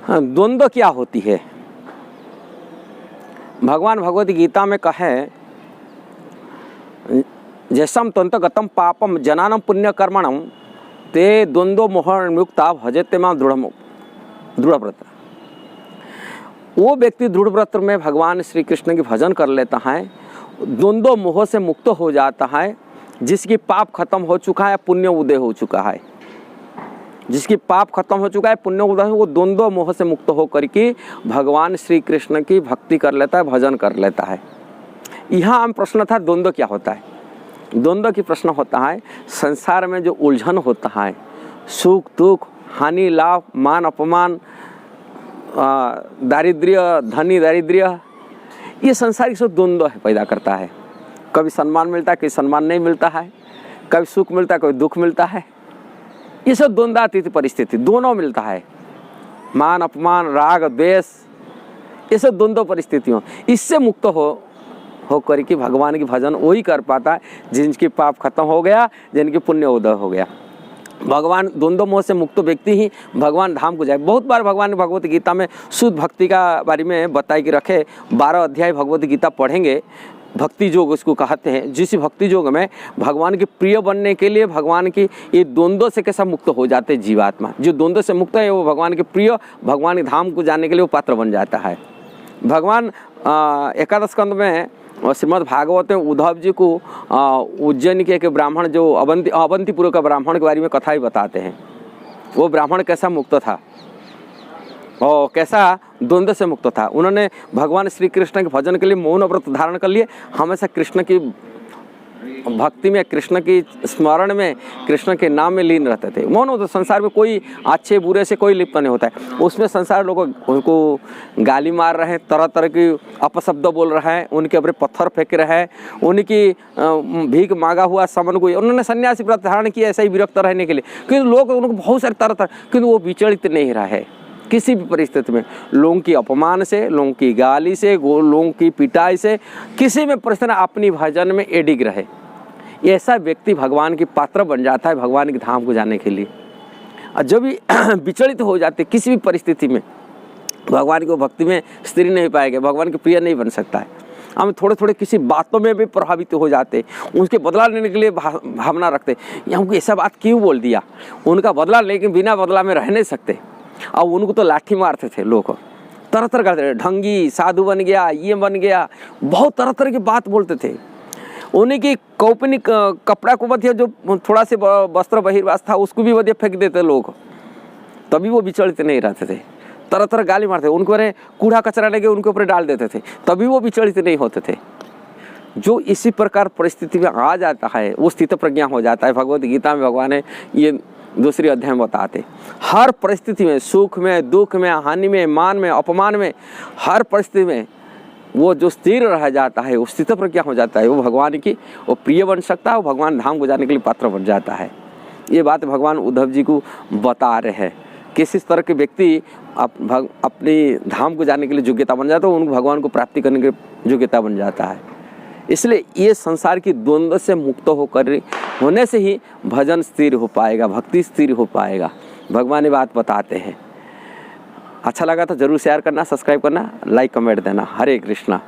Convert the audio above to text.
हाँ, द्वंद्व क्या होती है? भगवान भगवत गीता में कहे, जैसम तंतगतम पापम जनानम पुण्य कर्मणम ते द्वंद्व मोह मुक्ता भजते मां दृढ़व्रत। वो व्यक्ति दृढ़व्रत में भगवान श्री कृष्ण की भजन कर लेता है, द्वंद्व मोह से मुक्त हो जाता है। जिसकी पाप खत्म हो चुका है, पुण्य उदय हो चुका है, जिसकी पाप खत्म हो चुका है, पुण्य उदय, वो द्वंद्व मोह से मुक्त हो करके भगवान श्री कृष्ण की भक्ति कर लेता है, भजन कर लेता है। यहाँ हम प्रश्न था द्वंद्व क्या होता है? द्वंद्व की प्रश्न होता है संसार में जो उलझन होता है, सुख दुख, हानि लाभ, मान अपमान, दारिद्र्य धनी दारिद्र्य, ये संसार की सब द्वंद्व पैदा करता है। कभी सम्मान मिलता है, कभी सम्मान नहीं मिलता है, कभी सुख मिलता है, कभी दुख मिलता है। ये सब द्वंद्वातीत परिस्थिति, दोनों मिलता है, मान अपमान, राग द्वेष, ये सब द्वंद्व परिस्थितियों। इससे मुक्त हो करके भगवान की भजन वही कर पाता है जिनकी पाप खत्म हो गया, जिनकी पुण्य उदय हो गया। भगवान द्वंद्व मोह से मुक्त व्यक्ति ही भगवान धाम को जाए। बहुत बार भगवान ने भगवत गीता में शुद्ध भक्ति का बारे में बताई कि रखे, 12 अध्याय भगवत गीता पढ़ेंगे, भक्ति योग उसको कहते हैं। जिस भक्ति योग में भगवान के प्रिय बनने के लिए भगवान की ये द्वंद्व से कैसा मुक्त हो जाते हैं जीवात्मा। जो द्वंद्व से मुक्त है वो भगवान के प्रिय, भगवान के धाम को जाने के लिए वो पात्र बन जाता है। भगवान एकादश स्कंद में श्रीमद् भागवत में उद्धव जी को उज्जैन के एक ब्राह्मण, जो अवंतीपुर का ब्राह्मण के बारे में कथा ही बताते हैं। वो ब्राह्मण कैसा मुक्त था और कैसा द्वंद्व से मुक्त था। उन्होंने भगवान श्री कृष्ण के भजन के लिए मौन व्रत धारण कर लिए, हमेशा कृष्ण की भक्ति में, कृष्ण की स्मरण में, कृष्ण के नाम में लीन रहते थे। मौन तो संसार में कोई अच्छे बुरे से कोई लिप्त नहीं होता है। उसमें संसार लोग उनको गाली मार रहे हैं, तरह तरह की अपशब्द बोल रहे हैं, उनके ऊपर पत्थर फेंक रहे हैं, उनकी भीख मांगा हुआ समन को उन्होंने सन्यासी व्रत धारण किया ऐसा ही विरक्त रहने के लिए। क्योंकि लोग उनको बहुत सारे तरह, किंतु वो विचलित नहीं रहे किसी भी परिस्थिति में। लोगों की अपमान से, लोगों की गाली से, लोगों की पिटाई से, किसी भी परिस्थिति में अपनी भजन में एडिग रहे। ऐसा व्यक्ति भगवान की पात्र बन जाता है भगवान के धाम को जाने के लिए। और जब भी विचलित हो जाते किसी भी परिस्थिति में, भगवान को भक्ति में स्थिर नहीं पाएंगे, भगवान के प्रिय नहीं बन सकता है। हम थोड़े थोड़े किसी बातों में भी प्रभावित हो जाते, उसके बदला लेने के लिए भावना रखते, हमको ऐसा बात क्यों बोल दिया, उनका बदला लेकिन बिना बदला में रह नहीं सकते। और उनको तो लाठी मारते थे लोग, तरह तरह करते, ढंगी साधु बन गया, ये बन गया, बहुत तरह तरह की बात बोलते थे। उन्हीं की कौपनिक कपड़ा को बधिया, जो थोड़ा से वस्त्र बहिर्वास था उसको भी बधिया फेंक देते लोग, तभी वो विचलित नहीं रहते थे। तरह तरह गाली मारते, उनको अरे कूड़ा कचरा लेके उनके ऊपर डाल देते थे, तभी वो विचलित नहीं होते थे। जो इसी प्रकार परिस्थिति में आ जाता है वो स्थित प्रज्ञा हो जाता है। भगवत गीता में भगवान ने ये दूसरी अध्याय में बताते, हर परिस्थिति में, सुख में, दुख में, हानि में, मान में, अपमान में, हर परिस्थिति में वो जो स्थिर रह जाता है वो स्थित प्रज्ञा हो जाता है, वो भगवान की वो प्रिय बन सकता है, वो भगवान धाम को जाने के लिए पात्र बन जाता है। ये बात भगवान उद्धव जी को बता रहे हैं। किस तरह के व्यक्ति अपनी धाम को जाने के लिए योग्यता बन जाता है, उनको भगवान को प्राप्ति करने की योग्यता बन जाता है। इसलिए ये संसार की द्वंद्व से मुक्त होने से ही भजन स्थिर हो पाएगा, भक्ति स्थिर हो पाएगा। भगवान ये बात बताते हैं। अच्छा लगा तो जरूर शेयर करना, सब्सक्राइब करना, लाइक कमेंट देना। हरे कृष्णा।